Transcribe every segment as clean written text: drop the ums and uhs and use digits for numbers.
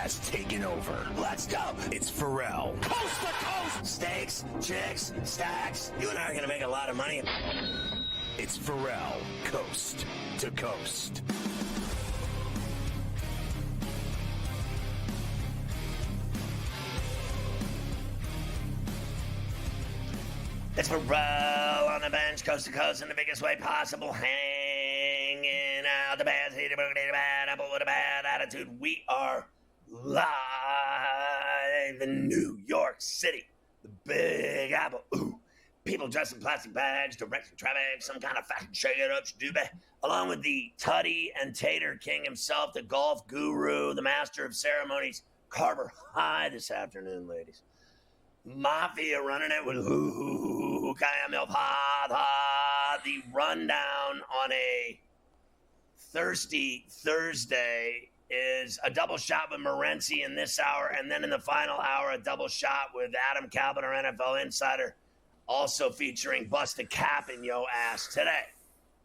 has taken over. Let's go. It's Ferrall. Coast to coast. Steaks, chicks, stacks. You and I are going to make a lot of money. It's Ferrall, coast to coast. It's Ferrall on the bench, coast to coast, in the biggest way possible, hanging out the bad seat, bad apple with a bad attitude. We are live in New York City, the Big Apple. Ooh, people dressed in plastic bags, directing traffic, some kind of fashion shake-it-up, doobie, along with the Tutty and Tater King himself, the golf guru, the master of ceremonies, Carver High this afternoon, ladies. Mafia running it with the rundown on a thirsty Thursday is a double shot with Morency in this hour, and then in the final hour, a double shot with Adam Calvin, our NFL insider, also featuring Bust a Cap in Yo Ass today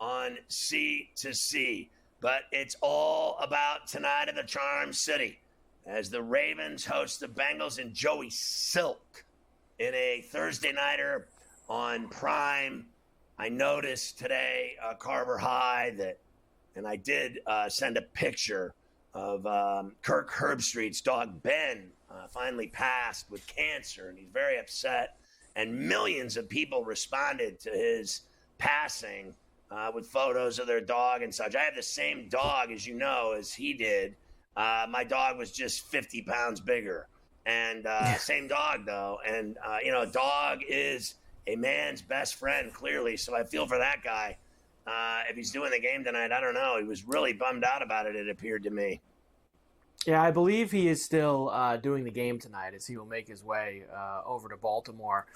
on C2C. But it's all about tonight in the Charm City as the Ravens host the Bengals and Joey Silk in a Thursday nighter on Prime. I noticed today, Carver High, that, and I did send a picture of Kirk Herbstreit's dog Ben, finally passed with cancer, and he's very upset. And millions of people responded to his passing with photos of their dog and such. I have the same dog, as you know, as he did. My dog was just 50 pounds bigger. And same dog, though. And, a dog is a man's best friend, clearly. So I feel for that guy. If he's doing the game tonight, I don't know. He was really bummed out about it, it appeared to me. Yeah, I believe he is still doing the game tonight as he will make his way over to Baltimore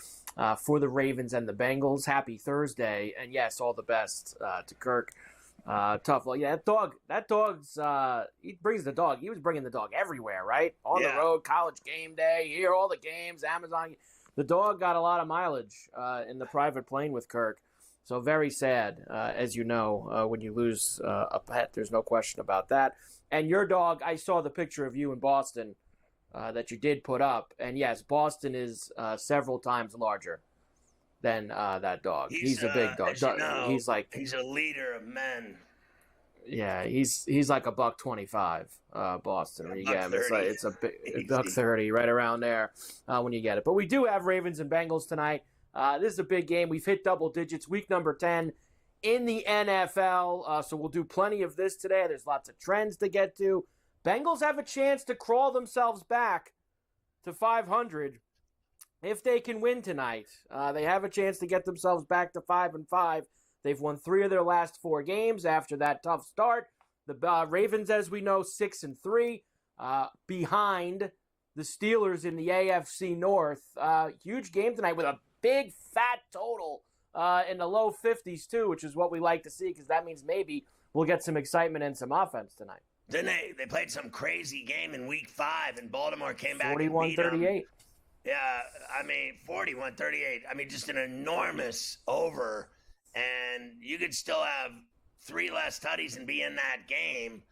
for the Ravens and the Bengals. Happy Thursday. And, yes, all the best to Kirk. Tough. Well, yeah, that dog's, he brings the dog. He was bringing the dog everywhere, right? On the road, college game day, here, all the games, Amazon. The dog got a lot of mileage in the private plane with Kirk. So very sad, as you know, when you lose a pet. There's no question about that. And your dog, I saw the picture of you in Boston that you did put up. And yes, Boston is several times larger than that dog. He's a big dog. You know, he's a leader of men. Yeah, he's like a $125, Boston. When you get him, it's a big $130 right around there when you get it. But we do have Ravens and Bengals tonight. This is a big game. We've hit double digits, week number 10 in the NFL. So we'll do plenty of this today. There's lots of trends to get to. Bengals have a chance to crawl themselves back to 500 if they can win tonight. They have a chance to get themselves back to 5-5. They've won 3 of their last 4 games after that tough start. The Ravens, as we know, 6-3, behind the Steelers in the AFC North. Huge game tonight with a big fat total in the low 50s too, which is what we like to see because that means maybe we'll get some excitement and some offense tonight. Then they played some crazy game in week 5, and Baltimore came back 41-38. Yeah, I mean, 41-38. I mean, just an enormous over. And you could still have 3 less tutties and be in that game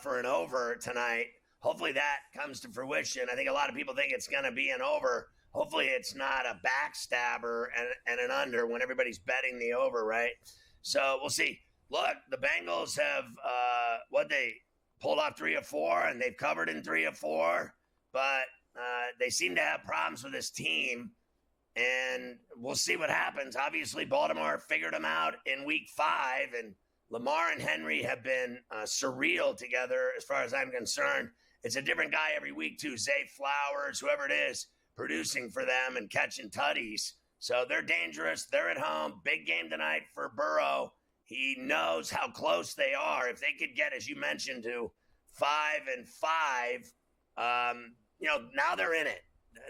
for an over tonight. Hopefully that comes to fruition. I think a lot of people think it's going to be an over. Hopefully it's not a backstabber and an under when everybody's betting the over, right? So we'll see. Look, the Bengals have, they pulled off 3 of 4, and they've covered in 3 of 4. But they seem to have problems with this team. And we'll see what happens. Obviously, Baltimore figured them out in week 5, and Lamar and Henry have been surreal together as far as I'm concerned. It's a different guy every week, too. Zay Flowers, whoever it is, producing for them and catching tutties. So they're dangerous. They're at home. Big game tonight for Burrow. He knows how close they are. If they could get, as you mentioned, to 5-5, now they're in it.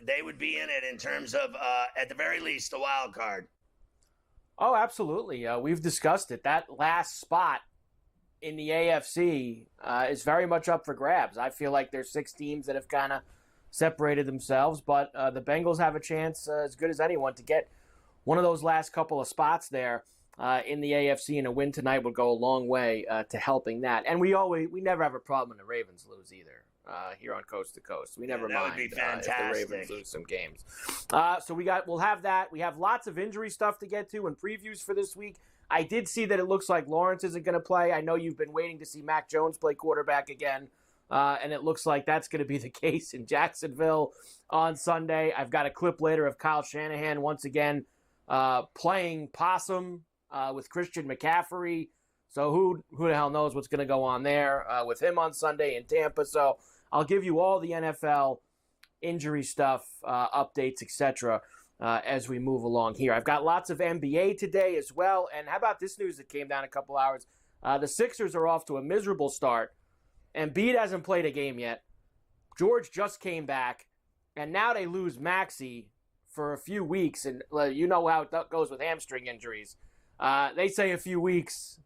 They would be in it in terms of, at the very least, the wild card. Oh, absolutely. We've discussed it. That last spot in the AFC is very much up for grabs. I feel like there's 6 teams that have kind of separated themselves, but the Bengals have a chance as good as anyone to get one of those last couple of spots there in the AFC, and a win tonight would go a long way to helping that. And we never have a problem when the Ravens lose either. here on Coast to Coast. We never that mind would be fantastic. if the Ravens lose some games. So we'll have that. We have lots of injury stuff to get to and previews for this week. I did see that it looks like Lawrence isn't going to play. I know you've been waiting to see Mac Jones play quarterback again, and it looks like that's going to be the case in Jacksonville on Sunday. I've got a clip later of Kyle Shanahan once again playing possum with Christian McCaffrey. So who the hell knows what's going to go on there with him on Sunday in Tampa. So I'll give you all the NFL injury stuff, updates, etc. As we move along here. I've got lots of NBA today as well. And how about this news that came down a couple hours? The Sixers are off to a miserable start. Embiid hasn't played a game yet. George just came back. And now they lose Maxey for a few weeks. And you know how it goes with hamstring injuries. They say a few weeks.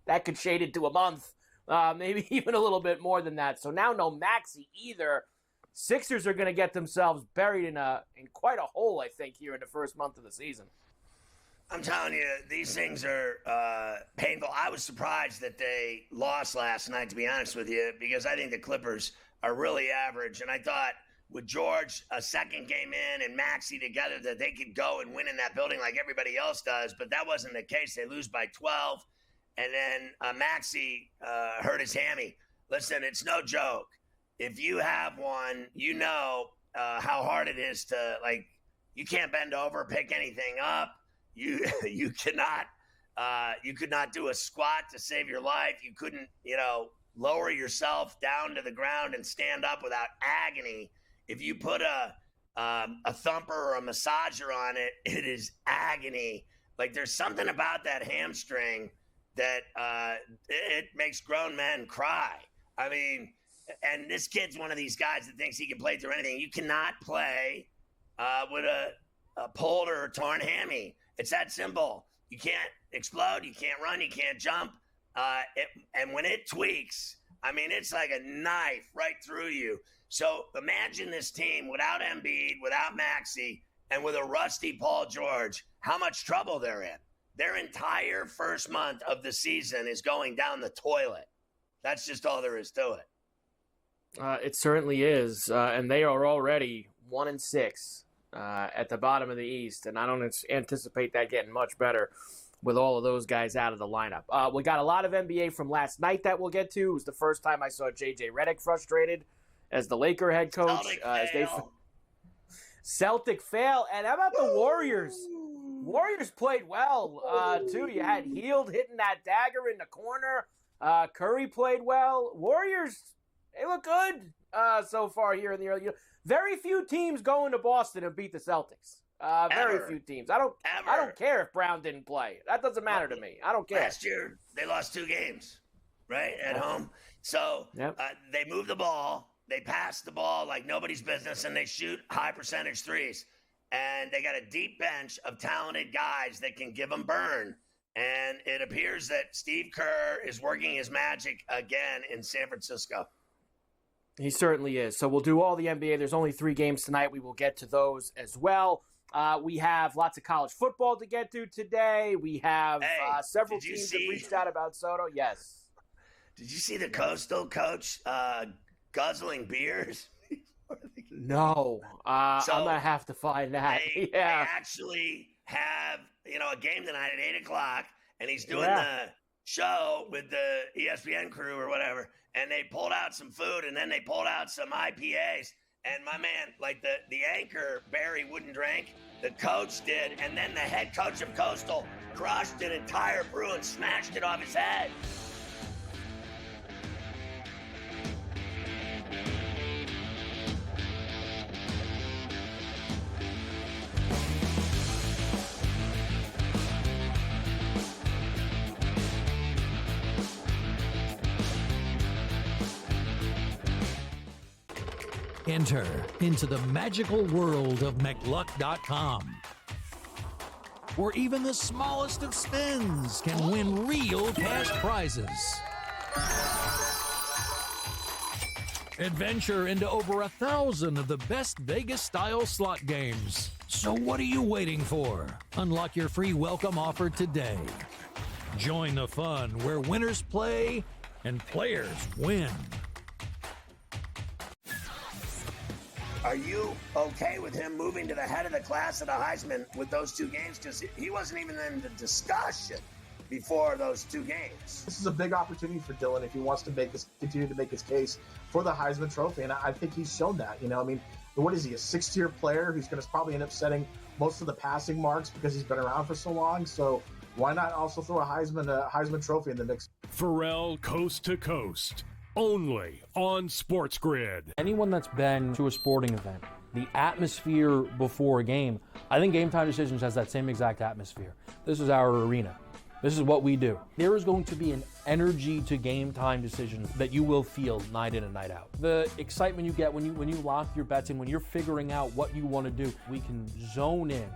That could shade it to a month. Maybe even a little bit more than that. So now no Maxey either. Sixers are going to get themselves buried in quite a hole, I think, here in the first month of the season. I'm telling you, these things are painful. I was surprised that they lost last night, to be honest with you, because I think the Clippers are really average. And I thought with George a second game in and Maxey together that they could go and win in that building like everybody else does. But that wasn't the case. They lose by 12. And then Maxey hurt his hammy. Listen, it's no joke. If you have one, you know how hard it is to, like, you can't bend over, pick anything up. You could not do a squat to save your life. You couldn't, lower yourself down to the ground and stand up without agony. If you put a thumper or a massager on it, it is agony. Like, there's something about that hamstring that it makes grown men cry. I mean, and this kid's one of these guys that thinks he can play through anything. You cannot play with a pulled or torn hammy. It's that simple. You can't explode. You can't run. You can't jump. And when it tweaks, I mean, it's like a knife right through you. So imagine this team without Embiid, without Maxey, and with a rusty Paul George, how much trouble they're in. Their entire first month of the season is going down the toilet. That's just all there is to it. It certainly is, and they are already 1-6 at the bottom of the East, and I don't anticipate that getting much better with all of those guys out of the lineup. We got a lot of NBA from last night that we'll get to. It was the first time I saw J.J. Redick frustrated as the Laker head coach. Celtic fail, and how about the Warriors? Warriors played well, too. You had Hield hitting that dagger in the corner. Curry played well. Warriors, they look good so far here in the early. Very few teams go into Boston and beat the Celtics. Very few teams. I don't care if Brown didn't play. That doesn't matter to me. I don't care. Last year they lost 2 games, right, at home. So they move the ball, they pass the ball like nobody's business, and they shoot high percentage threes. And they got a deep bench of talented guys that can give them burn. And it appears that Steve Kerr is working his magic again in San Francisco. He certainly is. So we'll do all the NBA. There's only 3 games tonight. We will get to those as well. We have lots of college football to get to today. We have several teams that reached out about Soto. Yes. Did you see the Coastal coach guzzling beers? No. I'm going to have to find that. They actually have, a game tonight at 8 o'clock, and he's doing the show with the ESPN crew or whatever, and they pulled out some food, and then they pulled out some IPAs, and my man, like the anchor, Barry wouldn't drink, the coach did, and then the head coach of Coastal crushed an entire brew and smashed it off his head. Enter into the magical world of McLuck.com, where even the smallest of spins can win real cash prizes. Adventure into over 1,000 of the best Vegas-style slot games. So what are you waiting for? Unlock your free welcome offer today. Join the fun where winners play and players win. Are you okay with him moving to the head of the class at the Heisman with those 2 games? Because he wasn't even in the discussion before those 2 games. This is a big opportunity for Dylan if he wants to continue to make his case for the Heisman Trophy, and I think he's shown that. I mean, what is he, a 6th-tier player who's going to probably end up setting most of the passing marks because he's been around for so long? So why not also throw a Heisman Trophy in the mix? Ferrall Coast to Coast, only on SportsGrid. Anyone that's been to a sporting event, the atmosphere before a game, I think Game Time Decisions has that same exact atmosphere. This is our arena. This is what we do. There is going to be an energy to Game Time Decisions that you will feel night in and night out. The excitement you get when you lock your bets in, when you're figuring out what you want to do, we can zone in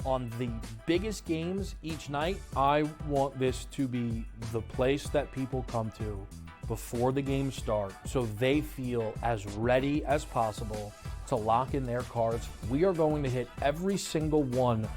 on the biggest games each night. I want this to be the place that people come to before the games start so they feel as ready as possible to lock in their cards. We are going to hit every single one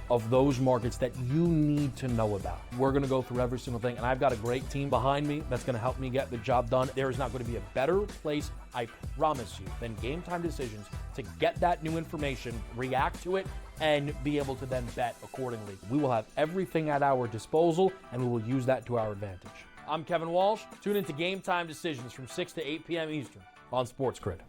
of those markets that you need to know about. We're gonna go through every single thing, and I've got a great team behind me that's gonna help me get the job done. There is not gonna be a better place, I promise you, than Game Time Decisions to get that new information, react to it, and be able to then bet accordingly. We will have everything at our disposal, and we will use that to our advantage. I'm Kevin Walsh. Tune into Game Time Decisions from 6 to 8 p.m. Eastern on SportsGrid.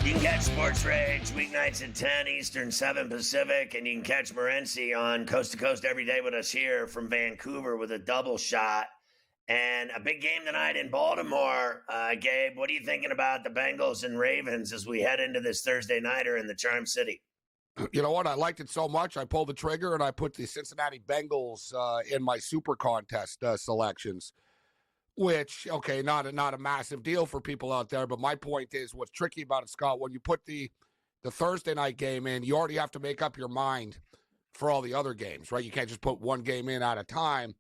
You can catch Sports Rage weeknights at 10 Eastern, 7 Pacific, and you can catch Morency on Coast to Coast every day with us here from Vancouver with a double shot. And a big game tonight in Baltimore. Gabe, what are you thinking about the Bengals and Ravens as we head into this Thursday nighter in the Charm City? You know what? I liked it so much, I pulled the trigger and I put the Cincinnati Bengals in my super contest selections. Which, okay, not a massive deal for people out there, but my point is what's tricky about it, Scott, when you put the Thursday night game in, you already have to make up your mind for all the other games, right? You can't just put one game in at a time,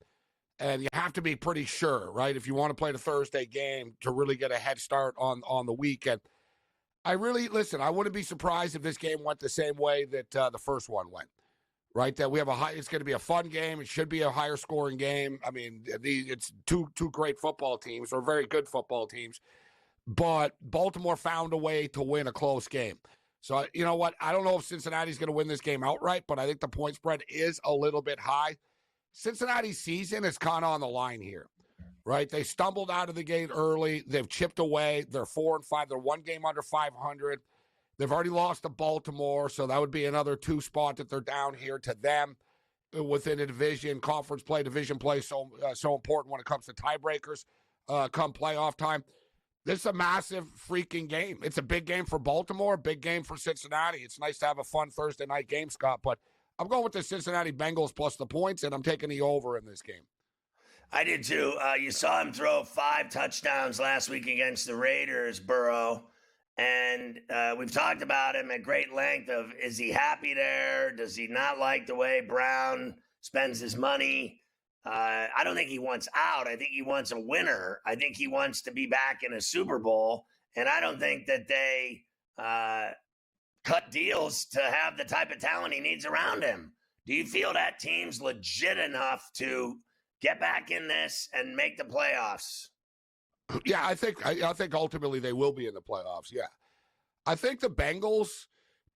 and you have to be pretty sure, right? If you want to play the Thursday game to really get a head start on the weekend. I wouldn't be surprised if this game went the same way that the first one went. Right, that we have it's going to be a fun game. It should be a higher scoring game. I mean, it's two great football teams, or very good football teams, but Baltimore found a way to win a close game. So, you know what? I don't know if Cincinnati's going to win this game outright, but I think the point spread is a little bit high. Cincinnati's season is kind of on the line here, right? They stumbled out of the gate early. They've chipped away. They're 4-5. They're one game under 500. They've already lost to Baltimore, so that would be another 2 spot that they're down here to them within a division, conference play, division play, so important when it comes to tiebreakers come playoff time. This is a massive freaking game. It's a big game for Baltimore, a big game for Cincinnati. It's nice to have a fun Thursday night game, Scott, but I'm going with the Cincinnati Bengals plus the points, and I'm taking the over in this game. I did too. You saw him throw 5 touchdowns last week against the Raiders, Burrow. And we've talked about him at great length of, is he happy there? Does he not like the way Brown spends his money? I don't think he wants out. I think he wants a winner. I think he wants to be back in a Super Bowl. And I don't think that they cut deals to have the type of talent he needs around him. Do you feel that team's legit enough to get back in this and make the playoffs? Yeah, I think ultimately they will be in the playoffs. Yeah. I think the Bengals,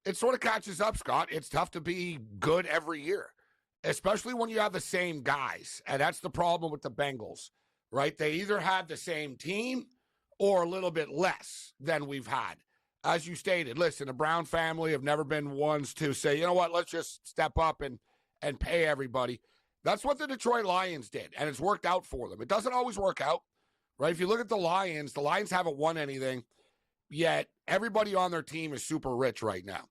it sort of catches up, Scott. It's tough to be good every year, especially when you have the same guys. And that's the problem with the Bengals, right? They either have the same team or a little bit less than we've had. As you stated, listen, the Brown family have never been ones to say, you know what, let's just step up and pay everybody. That's what the Detroit Lions did, and it's worked out for them. It doesn't always work out, right? If you look at the Lions haven't won anything, yet everybody on their team is super rich right now.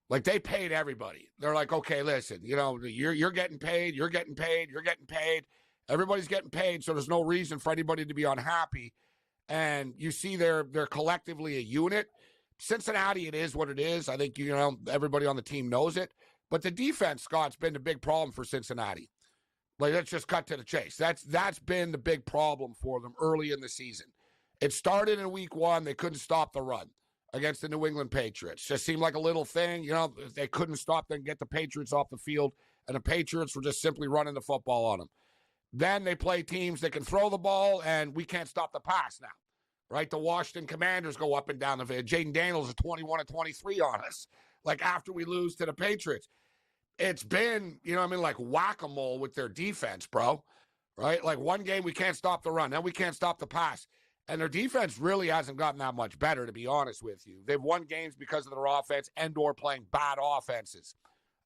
Like, they paid everybody. They're like, okay, listen, you're getting paid, you're getting paid, you're getting paid. Everybody's getting paid, so there's no reason for anybody to be unhappy. And you see they're collectively a unit. Cincinnati, it is what it is. I think, everybody on the team knows it. But the defense, Scott's been the big problem for Cincinnati. Like, let's just cut to the chase. That's been the big problem for them early in the season. It started in week 1. They couldn't stop the run against the New England Patriots. Just seemed like a little thing. They couldn't stop them, get the Patriots off the field, and the Patriots were just simply running the football on them. Then they play teams that can throw the ball, and we can't stop the pass now, right? The Washington Commanders go up and down the field. Jaden Daniels is 21-23 on us, like after we lose to the Patriots. It's been, like whack-a-mole with their defense, bro, right? Like, one game we can't stop the run, then we can't stop the pass. And their defense really hasn't gotten that much better, to be honest with you. They've won games because of their offense and/or playing bad offenses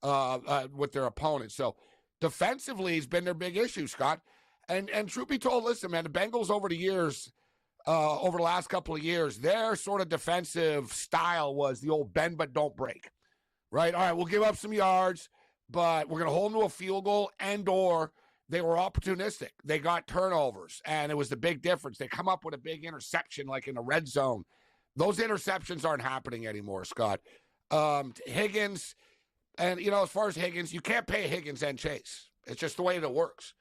with their opponents. So defensively has been their big issue, Scott. And truth be told, listen, man, the Bengals over the last couple of years, their sort of defensive style was the old bend but don't break, right? All right, we'll give up some yards, but we're going to hold them to a field goal, and/or they were opportunistic. They got turnovers, and it was the big difference. They come up with a big interception like in the red zone. Those interceptions aren't happening anymore, Scott. Higgins, and, as far as Higgins, you can't pay Higgins and Chase. It's just the way that it works.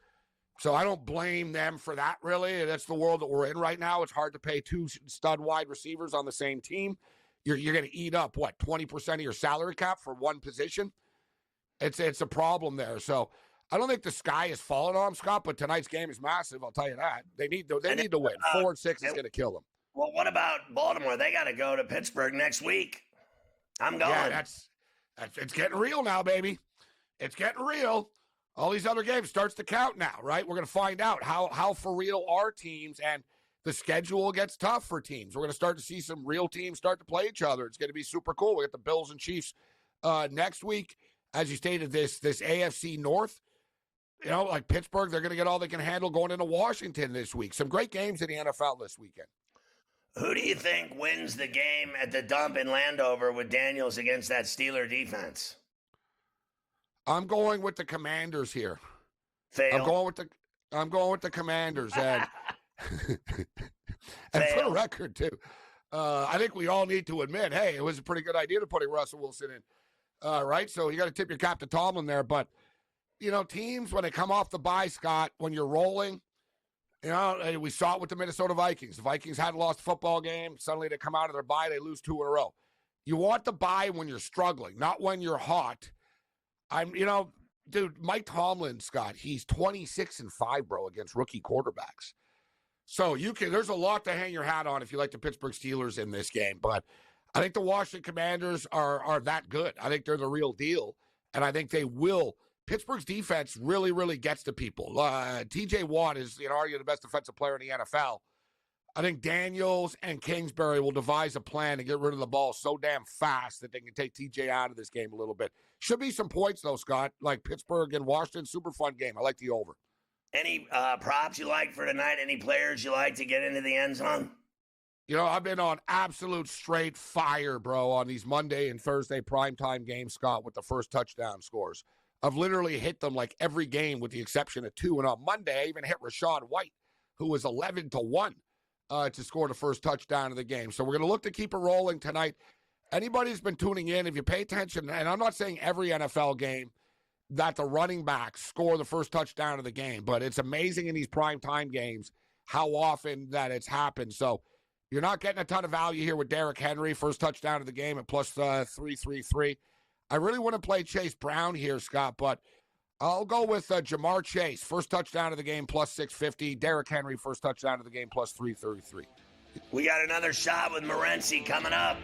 So I don't blame them for that, really. That's the world that we're in right now. It's hard to pay 2 stud wide receivers on the same team. You're going to eat up, 20% of your salary cap for one position? It's a problem there. So I don't think the sky is falling on them, Scott, but tonight's game is massive, I'll tell you that. They need to win. 4-6 is going to kill them. Well, what about Baltimore? They got to go to Pittsburgh next week. I'm going. Yeah, it's getting real now, baby. It's getting real. All these other games starts to count now, right? We're going to find out how for real are teams, and the schedule gets tough for teams. We're going to start to see some real teams start to play each other. It's going to be super cool. We got the Bills and Chiefs next week. As you stated, this AFC North, like Pittsburgh, they're going to get all they can handle going into Washington this week. Some great games in the NFL this weekend. Who do you think wins the game at the dump in Landover with Daniels against that Steeler defense? I'm going with the Commanders here. Fail. I'm going with the Commanders, and and for the record too, I think we all need to admit, hey, it was a pretty good idea to putting Russell Wilson in, right? So you got to tip your cap to Tomlin there, but teams when they come off the bye, Scott, when you're rolling, we saw it with the Minnesota Vikings. The Vikings hadn't lost a football game. Suddenly they come out of their bye, they lose 2 in a row. You want the bye when you're struggling, not when you're hot. Dude, Mike Tomlin, Scott, he's 26-5, bro, against rookie quarterbacks. So there's a lot to hang your hat on if you like the Pittsburgh Steelers in this game. But I think the Washington Commanders are that good. I think they're the real deal. And I think they will. Pittsburgh's defense really, really gets to people. TJ Watt is, arguably the best defensive player in the NFL. I think Daniels and Kingsbury will devise a plan to get rid of the ball so damn fast that they can take TJ out of this game a little bit. Should be some points, though, Scott, like Pittsburgh and Washington. Super fun game. I like the over. Any props you like for tonight? Any players you like to get into the end zone? I've been on absolute straight fire, bro, on these Monday and Thursday primetime games, Scott, with the first touchdown scores. I've literally hit them like every game with the exception of 2. And on Monday, I even hit Rashad White, who was 11-1 to score the first touchdown of the game. So we're going to look to keep it rolling tonight. Anybody who's been tuning in, if you pay attention, and I'm not saying every NFL game that the running backs score the first touchdown of the game, but it's amazing in these primetime games how often that it's happened. So you're not getting a ton of value here with Derrick Henry, first touchdown of the game at plus 333. I really want to play Chase Brown here, Scott, but I'll go with Jamar Chase, first touchdown of the game, plus 650. Derrick Henry, first touchdown of the game, plus 333. We got another shot with Morency coming up.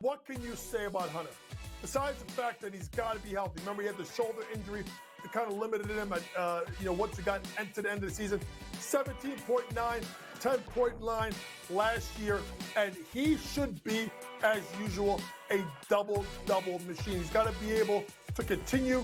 What can you say about Hunter? Besides the fact that he's got to be healthy. Remember, he had the shoulder injury that kind of limited him at, once he got to the end of the season. 17.9, 10.9 last year, and he should be, as usual, a double-double machine. He's got to be able to continue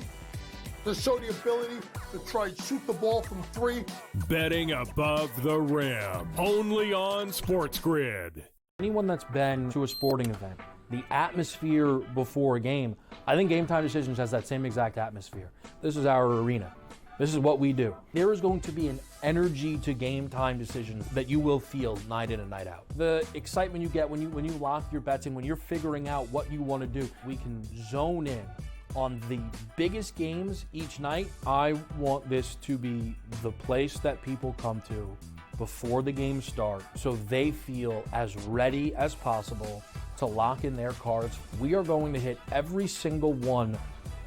to show the ability to try and shoot the ball from three. Betting above the rim, only on SportsGrid. Anyone that's been to a sporting event, the atmosphere before a game, I think Game Time Decisions has that same exact atmosphere. This is our arena. This is what we do. There is going to be an energy to Game Time Decisions that you will feel night in and night out. The excitement you get when you lock your bets in, when you're figuring out what you want to do, we can zone in on the biggest games each night. I want this to be the place that people come to before the games start so they feel as ready as possible to lock in their cards. We are going to hit every single one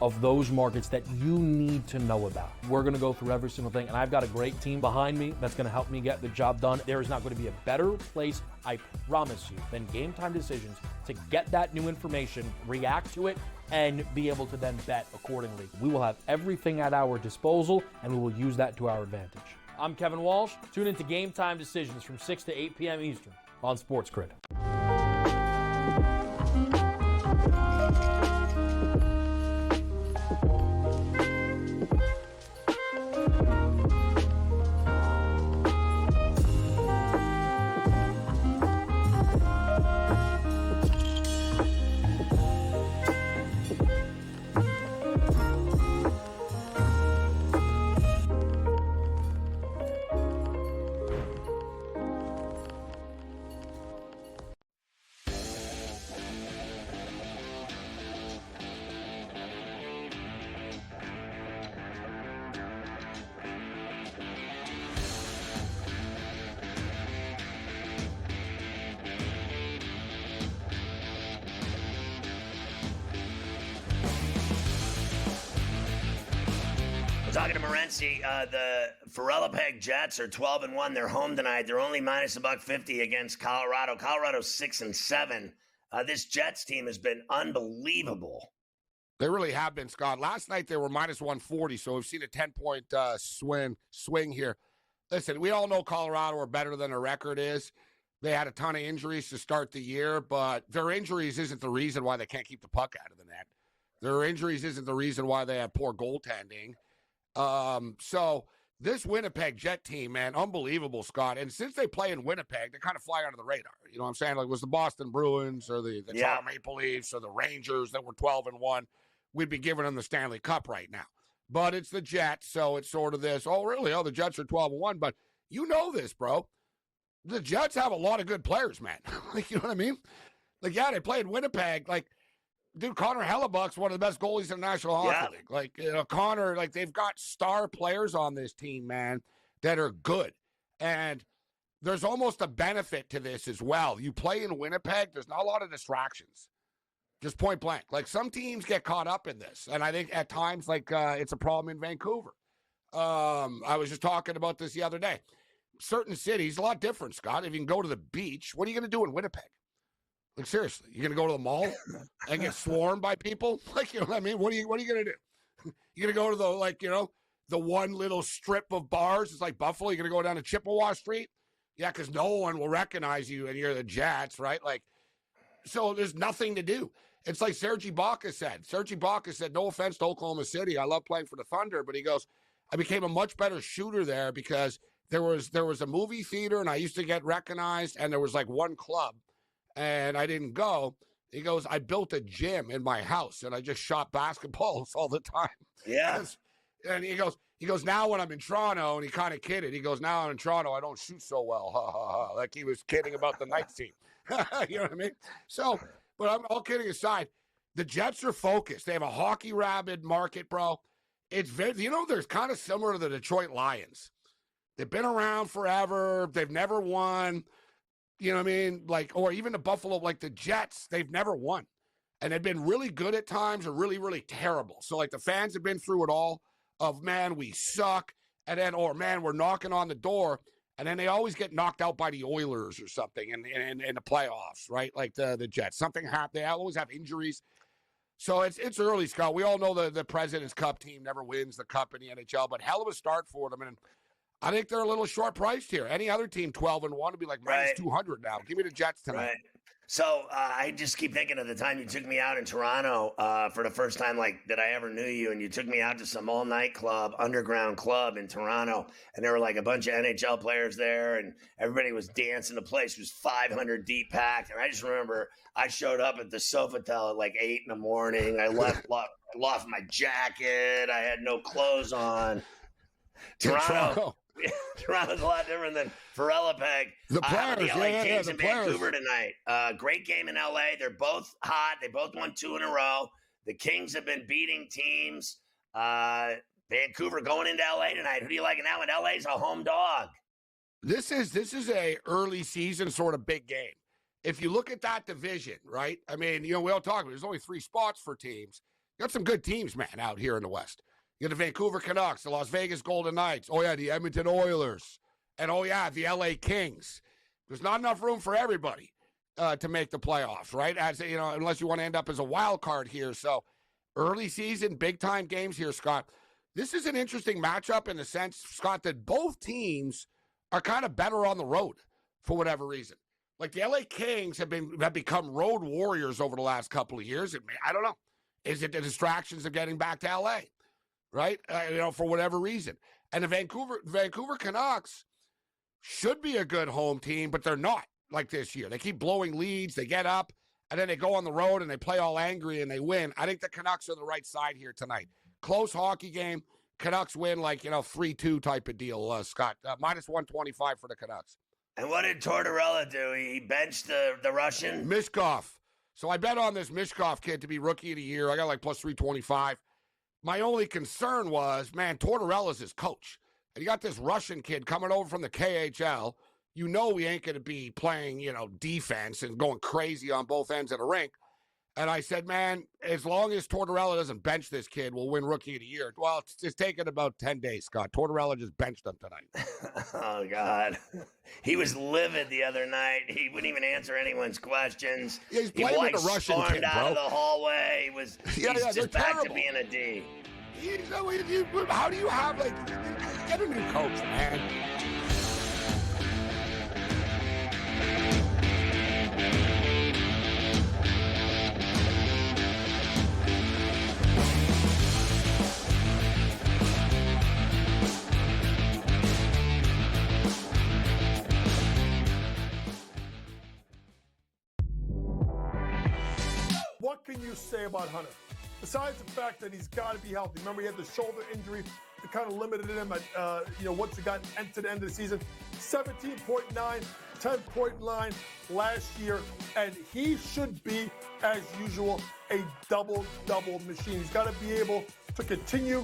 of those markets that you need to know about. We're going to go through every single thing, and I've got a great team behind me that's going to help me get the job done. There is not going to be a better place, I promise you, than Game Time Decisions to get that new information, react to it, and be able to then bet accordingly. We will have everything at our disposal, and we will use that to our advantage. I'm Kevin Walsh. Tune into Game Time Decisions from 6 to 8 p.m. Eastern on SportsGrid. Talking to Morency, the Ferrall Jets are 12-1. They're home tonight. They're only minus $150 against Colorado. Colorado's 6-7. This Jets team has been unbelievable. They really have been, Scott. Last night they were minus 140, so we've seen a 10-point swing here. Listen, we all know Colorado are better than their record is. They had a ton of injuries to start the year, but their injuries isn't the reason why they can't keep the puck out of the net. Their injuries isn't the reason why they have poor goaltending. So this Winnipeg Jet team, man, unbelievable, Scott. And since they play in Winnipeg, they kind of fly under the radar. You know what I'm saying? Like, it was the Boston Bruins or the Toronto Maple Leafs or the Rangers that were 12-1, we'd be giving them the Stanley Cup right now. But it's the Jets, so it's sort of this, oh, really? Oh, the Jets are 12-1. But you know this, bro. The Jets have a lot of good players, man. Like, you know what I mean? Like, yeah, they play in Winnipeg. Like, dude, Connor Hellebuck's one of the best goalies in the National Hockey League. Like, you know, Connor, like, they've got star players on this team, man, that are good. And there's almost a benefit to this as well. You play in Winnipeg, there's not a lot of distractions. Just point blank. Like, some teams get caught up in this. And I think at times, like, it's a problem in Vancouver. I was just talking about this the other day. Certain cities, a lot different, Scott. If you can go to the beach, what are you going to do in Winnipeg? Like, seriously, you're going to go to the mall and get swarmed by people? Like, you know what I mean? What are you going to do? You're going to go to the, like, you know, the one little strip of bars. It's like Buffalo. You're going to go down to Chippewa Street? Yeah, because no one will recognize you and you're the Jets, right? Like, so there's nothing to do. It's like Serge Ibaka said. Serge Ibaka said, no offense to Oklahoma City, I love playing for the Thunder, but he goes, I became a much better shooter there because there was a movie theater and I used to get recognized and there was like one club and I didn't go. He goes, I built a gym in my house and I just shot basketballs all the time. Yeah. And he goes, now when I'm in Toronto, and he kind of kidded. He goes, now I'm in Toronto, I don't shoot so well. Ha, ha, ha. Like he was kidding about the Knights team. You know what I mean? So, but I'm all kidding aside. The Jets are focused. They have a hockey rabid market, bro. It's very, you know, they're kind of similar to the Detroit Lions. They've been around forever. They've never won. You know what I mean? Like, or even the Buffalo, like the Jets, they've never won. And they've been really good at times or really, really terrible. So, like, the fans have been through it all of, man, we suck. And then, or, man, we're knocking on the door. and then they always get knocked out by the Oilers or something in the playoffs, right? Like the Jets. Something happened. They always have injuries. So it's early, Scott. We all know the President's Cup team never wins the Cup in the NHL, but hell of a start for them. And I think they're a little short priced here. Any other team 12-1 would be like minus 200 now. Give me the Jets tonight. Right. So I just keep thinking of the time you took me out in Toronto for the first time like that I ever knew you, and you took me out to some all-night club, underground club in Toronto, and there were like a bunch of NHL players there, and everybody was dancing. The place was 500 deep packed, and I just remember I showed up at the Sofitel at like 8 in the morning. I lost my jacket. I had no clothes on. Toronto's a lot different than Ferrallapeg. The players, the LA Kings the in players. Vancouver tonight. Great game in LA. They're both hot. They both won 2 in a row. The Kings have been beating teams. Vancouver going into LA tonight. Who do you like in that one? LA's a home dog. This is a early season sort of big game. If you look at that division, right? I mean, we all talk about there's only 3 spots for teams. You got some good teams, man, out here in the West. You got the Vancouver Canucks, the Las Vegas Golden Knights. Oh, yeah, the Edmonton Oilers. And, oh, yeah, the LA Kings. There's not enough room for everybody to make the playoffs, right? As unless you want to end up as a wild card here. So early season, big-time games here, Scott. This is an interesting matchup in the sense, Scott, that both teams are kind of better on the road for whatever reason. Like the LA Kings have become road warriors over the last couple of years. I don't know. Is it the distractions of getting back to LA? Right? For whatever reason. And the Vancouver Canucks should be a good home team, but they're not like this year. They keep blowing leads. They get up, and then they go on the road, and they play all angry, and they win. I think the Canucks are the right side here tonight. Close hockey game. Canucks win 3-2 type of deal, Scott. Minus 125 for the Canucks. And what did Tortorella do? He benched the Russian? Mishkov. So I bet on this Mishkov kid to be rookie of the year. I got plus 325. My only concern was, man, Tortorella's his coach. And you got this Russian kid coming over from the KHL. He ain't going to be playing, defense and going crazy on both ends of the rink. And I said, man, as long as Tortorella doesn't bench this kid, we'll win Rookie of the Year. Well, it's taken about 10 days, Scott. Tortorella just benched him tonight. Oh, God. He was livid the other night. He wouldn't even answer anyone's questions. Yeah, he's playing with the Russian kid, bro. Out of the hallway. He's just back terrible. To being a D. How do you have, get a new coach, man? What can you say about Hunter? Besides the fact that he's got to be healthy. Remember, he had the shoulder injury that kind of limited him at, once he got to the end of the season. 17.9, 10.9 last year, and he should be, as usual, a double-double machine. He's got to be able to continue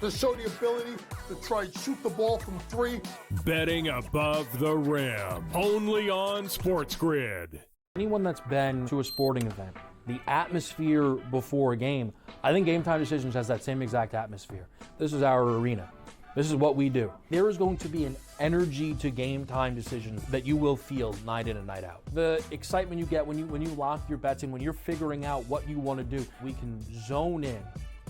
to show the ability to try and shoot the ball from 3. Betting above the rim, only on SportsGrid. Anyone that's been to a sporting event, the atmosphere before a game, I think Game Time Decisions has that same exact atmosphere. This is our arena. This is what we do. There is going to be an energy to Game Time Decisions that you will feel night in and night out. The excitement you get when you lock your bets in, when you're figuring out what you want to do, we can zone in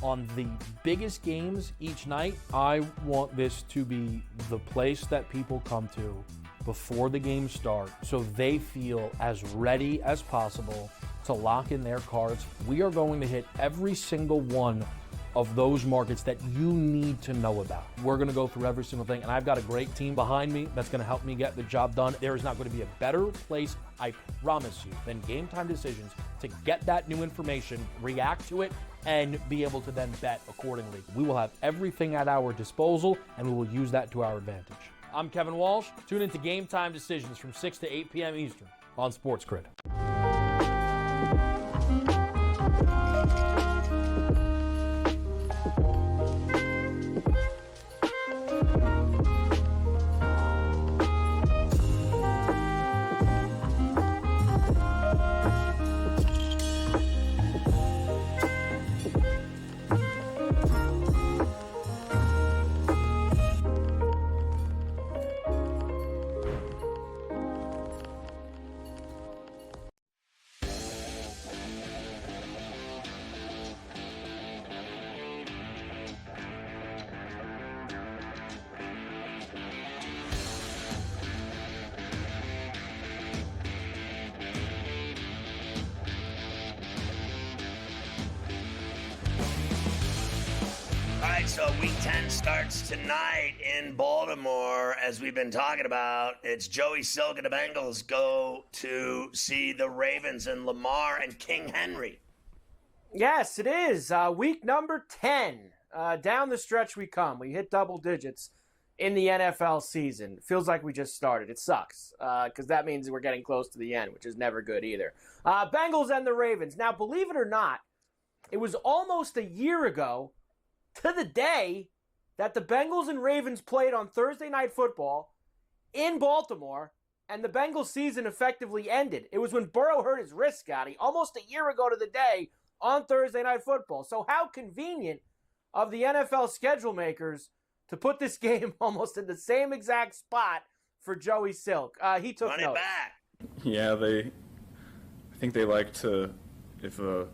on the biggest games each night. I want this to be the place that people come to before the games start so they feel as ready as possible to lock in their cards. We are going to hit every single one of those markets that you need to know about. We're going to go through every single thing, and I've got a great team behind me that's going to help me get the job done. There is not going to be a better place, I promise you, than Game Time Decisions to get that new information, react to it, and be able to then bet accordingly. We will have everything at our disposal, and we will use that to our advantage. I'm Kevin Walsh. Tune into Game Time Decisions from 6 to 8 p.m. Eastern on SportsGrid. so Week 10 starts tonight in Baltimore, as we've been talking about. It's Joey Silk and the Bengals go to see the Ravens and Lamar and King Henry. Yes, it is. Week number 10. Down the stretch we come. We hit double digits in the NFL season. Feels like we just started. It sucks because that means we're getting close to the end, which is never good either. Bengals and the Ravens. Now, believe it or not, it was almost a year ago to the day that the Bengals and Ravens played on Thursday Night Football in Baltimore, and the Bengals season effectively ended. It was when Burrow hurt his wrist, Scotty, almost a year ago to the day on Thursday Night Football. So how convenient of the NFL schedule makers to put this game almost in the same exact spot for Joey Silk. He took Run notice. it back. Yeah, I think they like to, if a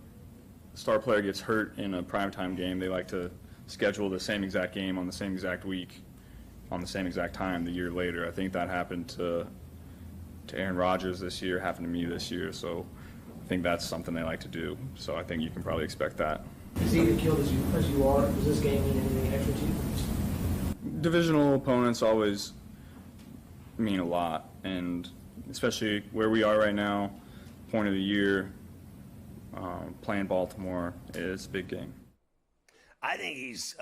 star player gets hurt in a primetime game, they like to schedule the same exact game on the same exact week, on the same exact time the year later. I think that happened to Aaron Rodgers this year, happened to me this year, so I think that's something they like to do. So I think you can probably expect that. As even killed as you are, does this game mean anything extra to you? Divisional opponents always mean a lot, and especially where we are right now, point of the year, playing Baltimore is a big game. I think he's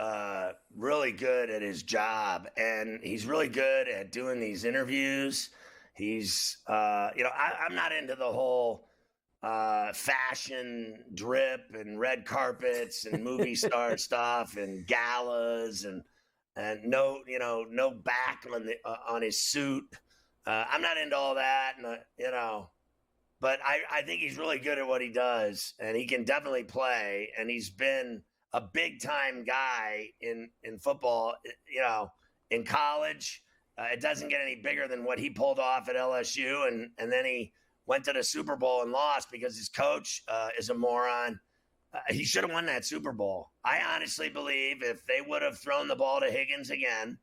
really good at his job, and he's really good at doing these interviews. He's, I'm not into the whole fashion drip and red carpets and movie star stuff and galas and no back on his suit. I'm not into all that, and but I think he's really good at what he does, and he can definitely play, and he's been a big time guy in football, in college. It doesn't get any bigger than what he pulled off at LSU, and then he went to the Super Bowl and lost because his coach is a moron. He should have won that Super Bowl. I honestly believe if they would have thrown the ball to Higgins again,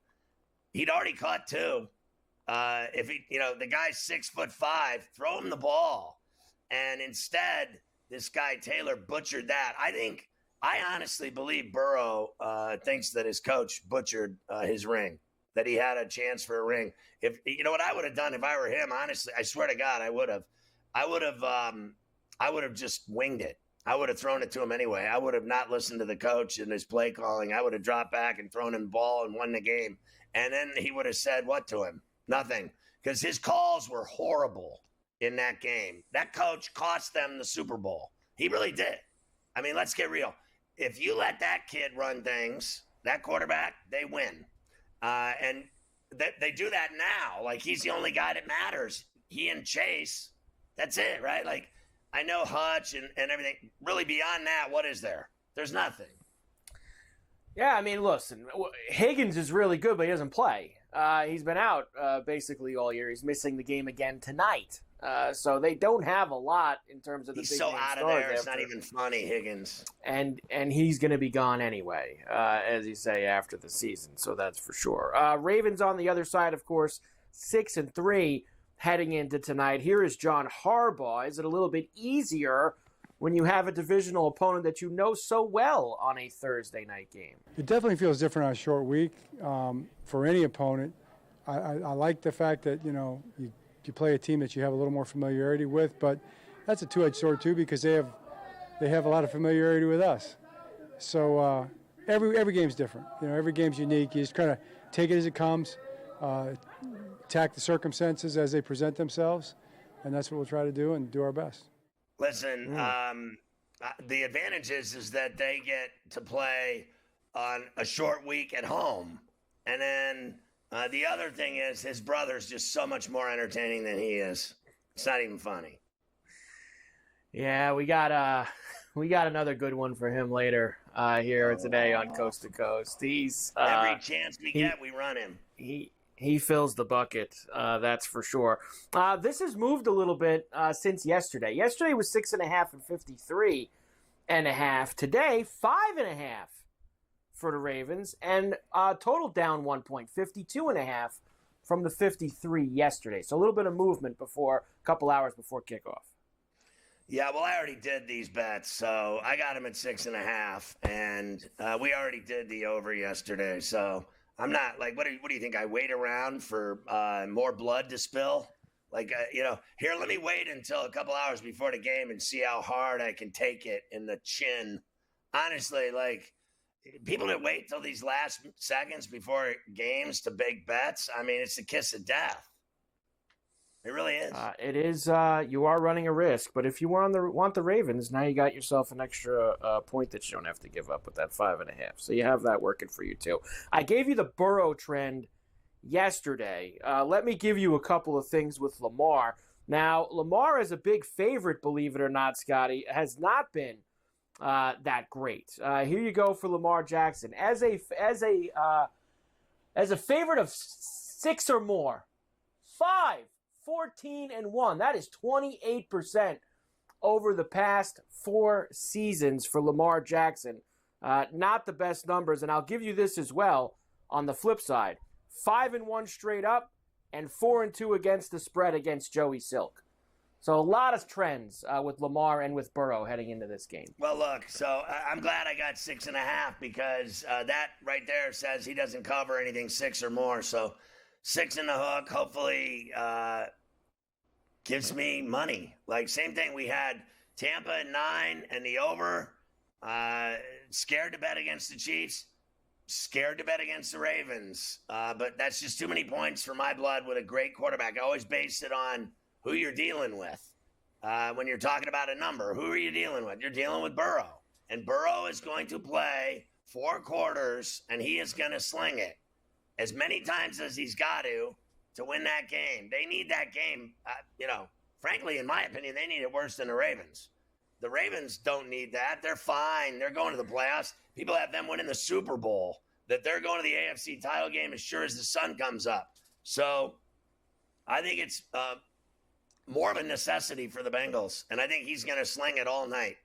he'd already caught two. If he, the guy's 6'5", throw him the ball. And instead, this guy Taylor butchered that. I honestly believe Burrow thinks that his coach butchered his ring, that he had a chance for a ring. If what I would have done if I were him, honestly, I swear to God, I would have just winged it. I would have thrown it to him anyway. I would have not listened to the coach and his play calling. I would have dropped back and thrown him the ball and won the game. And then he would have said what to him? Nothing. Because his calls were horrible in that game. That coach cost them the Super Bowl. He really did. I mean, let's get real. If you let that kid run things, that quarterback, they win. And they do that now. Like, he's the only guy that matters. He and Chase, that's it, right? Like, I know Hutch and everything. Really, beyond that, what is there? There's nothing. Yeah, I mean, listen, Higgins is really good, but he doesn't play. He's been out basically all year. He's missing the game again tonight. So they don't have a lot in terms of the He's big so game out of stars there. It's after. not even funny, Higgins. And he's going to be gone anyway, as you say, after the season. So that's for sure. Ravens on the other side, of course, 6-3 heading into tonight. Here is John Harbaugh. Is it a little bit easier when you have a divisional opponent that you know so well on a Thursday night game? It definitely feels different on a short week for any opponent. I like the fact that, you play a team that you have a little more familiarity with, but that's a two-edged sword too, because they have a lot of familiarity with us. So every game's different. Every game's unique. You just kind of take it as it comes, attack the circumstances as they present themselves, and that's what we'll try to do and do our best. Listen, the advantage is that they get to play on a short week at home, and then the other thing is his brother's just so much more entertaining than he is. It's not even funny. Yeah, we got another good one for him later here today on Coast to Coast. He's every chance we get, we run him. He fills the bucket, that's for sure. This has moved a little bit since yesterday. Yesterday was 6.5 and 53.5. Today, 5.5 for the Ravens, and total down 1 point, 52.5 from the 53 yesterday. So a little bit of movement a couple hours before kickoff. Yeah, well, I already did these bets, so I got him at 6.5, and we already did the over yesterday. So I'm not like, what do you think? I wait around for more blood to spill? Like, here, let me wait until a couple hours before the game and see how hard I can take it in the chin. Honestly, like, people that wait till these last seconds before games to bake bets, I mean, it's the kiss of death. It really is. It is. You are running a risk, but if you want the Ravens, now you got yourself an extra point that you don't have to give up with that 5.5. So you have that working for you too. I gave you the Burrow trend yesterday. Let me give you a couple of things with Lamar. Now, Lamar is a big favorite, believe it or not, Scotty, has not been that great. Here you go for Lamar Jackson as a favorite of 6 or more. 5. 14-1. That is 28% over the past 4 seasons for Lamar Jackson. Not the best numbers, and I'll give you this as well on the flip side. 5-1 straight up and 4-2 against the spread against Joey Silk. So a lot of trends with Lamar and with Burrow heading into this game. Well, look, so I'm glad I got 6.5 because that right there says he doesn't cover anything 6 or more. So 6 in the hook, hopefully gives me money. Like, same thing. We had Tampa at 9 and the over. Scared to bet against the Chiefs. Scared to bet against the Ravens. But that's just too many points for my blood with a great quarterback. I always base it on who you're dealing with. When you're talking about a number, who are you dealing with? You're dealing with Burrow. And Burrow is going to play 4 quarters, and he is going to sling it as many times as he's got to win that game. They need that game. Frankly, in my opinion, they need it worse than the Ravens. The Ravens don't need that. They're fine. They're going to the playoffs. People have them winning the Super Bowl. That they're going to the AFC title game as sure as the sun comes up. So I think it's more of a necessity for the Bengals, and I think he's going to sling it all night.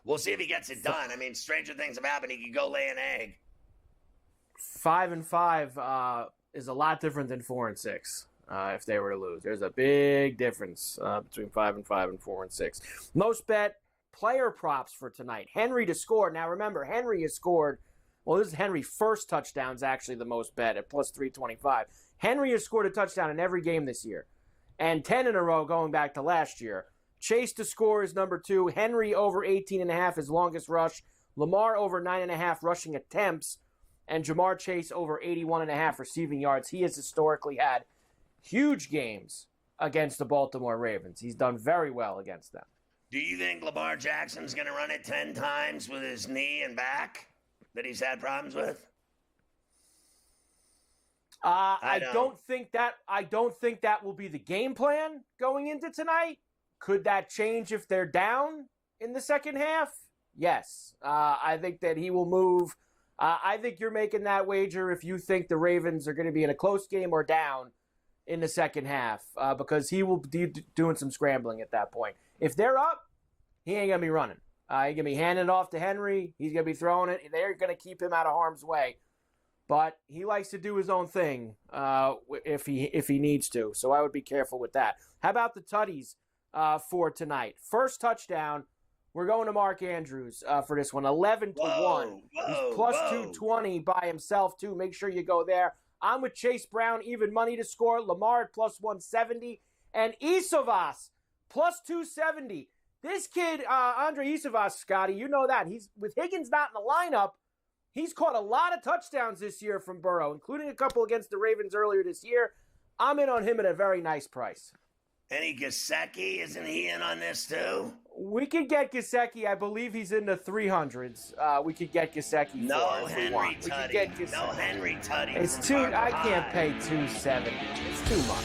We'll see if he gets it done. I mean, stranger things have happened. He could go lay an egg. 5-5 is a lot different than 4-6. If they were to lose, there's a big difference between 5-5 and 4-6. Most bet player props for tonight. Henry to score. Now remember, Henry has scored. Well, this is Henry's first touchdown's actually the most bet at plus 325. Henry has scored a touchdown in every game this year, and 10 in a row going back to last year. Chase to score is number 2. Henry over 18.5 his longest rush. Lamar over 9.5 rushing attempts. And Jamar Chase over 81.5 receiving yards. He has historically had huge games against the Baltimore Ravens. He's done very well against them. Do you think Lamar Jackson's going to run it 10 times with his knee and back that he's had problems with? I don't think that will be the game plan going into tonight. Could that change if they're down in the second half? Yes. I think that he will move. I think you're making that wager if you think the Ravens are going to be in a close game or down in the second half because he will be doing some scrambling at that point. If they're up, he ain't going to be running. He's going to be handing it off to Henry. He's going to be throwing it. They're going to keep him out of harm's way. But he likes to do his own thing if he needs to. So I would be careful with that. How about the tutties for tonight? First touchdown. We're going to Mark Andrews for this one. 11-1. He's plus 220 by himself, too. Make sure you go there. I'm with Chase Brown, even money to score. Lamar at plus 170. And Isovas, plus 270. This kid, Andre Isovas, Scotty, you know that. He's with Higgins not in the lineup. He's caught a lot of touchdowns this year from Burrow, including a couple against the Ravens earlier this year. I'm in on him at a very nice price. Any Gesicki, isn't he in on this too? We could get Gesicki. I believe he's in the 300s. We could get Gesicki. No Henry Tutty. No Henry Tutty. It's too. I can't pay 270. It's too much.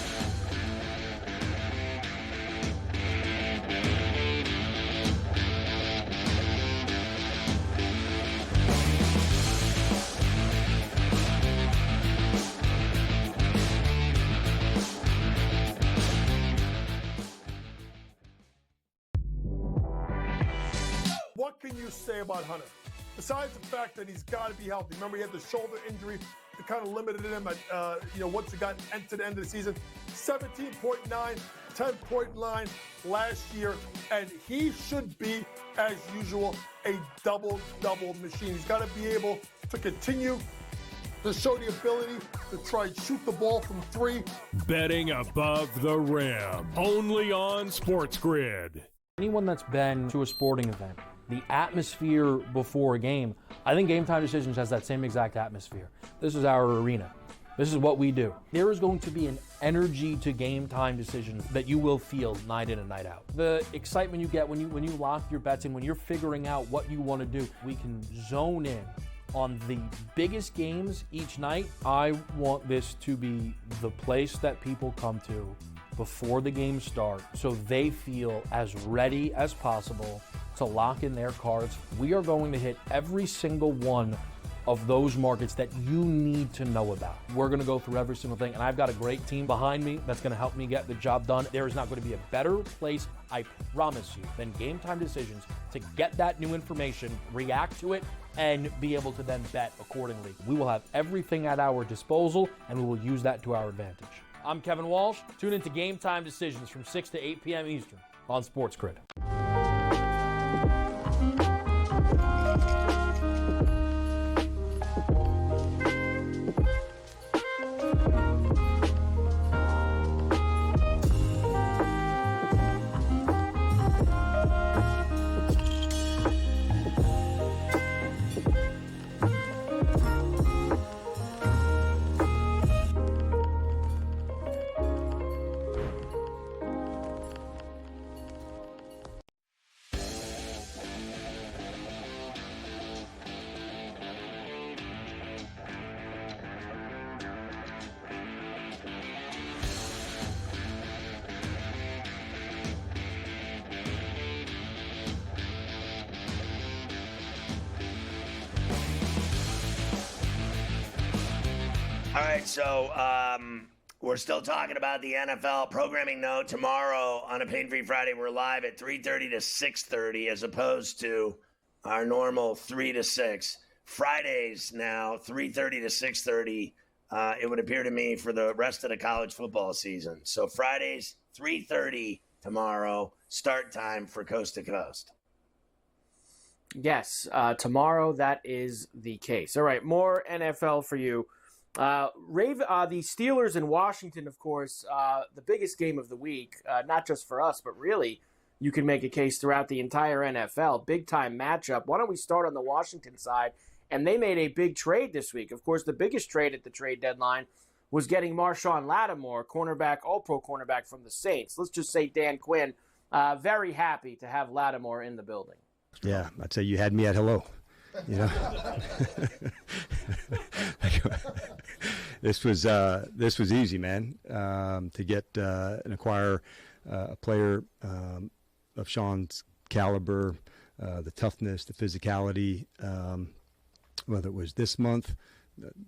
What can you say about Hunter? Besides the fact that he's got to be healthy. Remember, he had the shoulder injury that kind of limited him at, once he got to the end of the season. 17.9, 10-point line last year, and he should be, as usual, a double-double machine. He's got to be able to continue to show the ability to try and shoot the ball from three. Betting above the rim, only on SportsGrid. Anyone that's been to a sporting event, the atmosphere before a game, I think Game Time Decisions has that same exact atmosphere. This is our arena. This is what we do. There is going to be an energy to Game Time Decisions that you will feel night in and night out. The excitement you get when you lock your bets in, when you're figuring out what you want to do, we can zone in on the biggest games each night. I want this to be the place that people come to before the games start so they feel as ready as possible to lock in their cards. We are going to hit every single one of those markets that you need to know about. We're going to go through every single thing, and I've got a great team behind me that's going to help me get the job done. There is not going to be a better place, I promise you, than Game Time Decisions to get that new information, react to it, and be able to then bet accordingly. We will have everything at our disposal, and we will use that to our advantage. I'm Kevin Walsh. Tune into Game Time Decisions from 6 to 8 p.m. Eastern on SportsGrid. All right, so we're still talking about the NFL programming note. Tomorrow on a Pain-Free Friday, we're live at 3:30 to 6:30 as opposed to our normal 3 to 6. Fridays now, 3:30 to 6:30, it would appear to me, for the rest of the college football season. So Fridays, 3:30 tomorrow, start time for Coast to Coast. Yes, tomorrow that is the case. All right, more NFL for you. The Steelers in Washington, of course, the biggest game of the week, not just for us, but really you can make a case throughout the entire NFL. Big-time matchup. Why don't we start on the Washington side? And they made a big trade this week. Of course, the biggest trade at the trade deadline was getting Marshawn Lattimore, cornerback, all-pro cornerback from the Saints. Let's just say Dan Quinn, very happy to have Lattimore in the building. Yeah, I'd say you had me at hello. You know, this was easy, man. To get and acquire a player of Sean's caliber, the toughness, the physicality. Whether it was this month,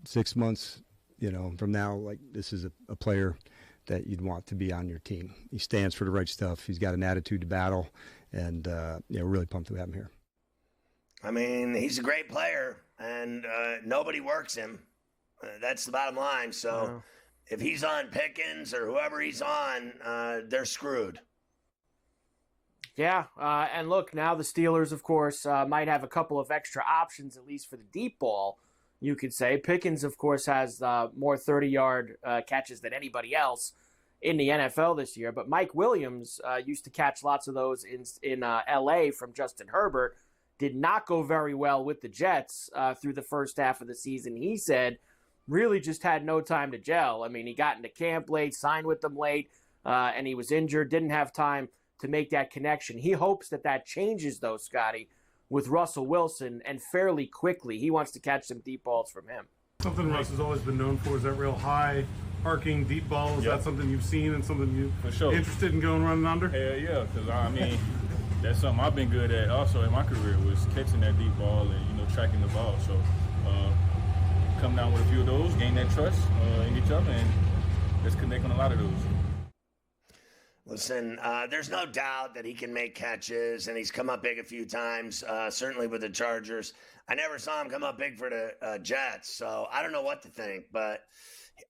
6 months, from now, like this is a player that you'd want to be on your team. He stands for the right stuff. He's got an attitude to battle, and really pumped to have him here. I mean, he's a great player, and nobody works him. That's the bottom line. So if he's on Pickens or whoever he's on, they're screwed. Yeah, and look, now the Steelers, of course, might have a couple of extra options, at least for the deep ball, you could say. Pickens, of course, has more 30-yard catches than anybody else in the NFL this year. But Mike Williams used to catch lots of those in L.A. from Justin Herbert. Did not go very well with the Jets through the first half of the season. He said really just had no time to gel. I mean, he got into camp late, signed with them late, and he was injured, didn't have time to make that connection. He hopes that changes, though, Scotty, with Russell Wilson, and fairly quickly. He wants to catch some deep balls from him. Something Russ has always been known for is that real high, arcing deep ball. Is that something you've seen and something you're interested in going running under? Hell yeah, because, I mean, that's something I've been good at also in my career, was catching that deep ball and, tracking the ball. So come down with a few of those, gain that trust in each other, and let's connect on a lot of those. Listen, there's no doubt that he can make catches, and he's come up big a few times, certainly with the Chargers. I never saw him come up big for the Jets, so I don't know what to think, but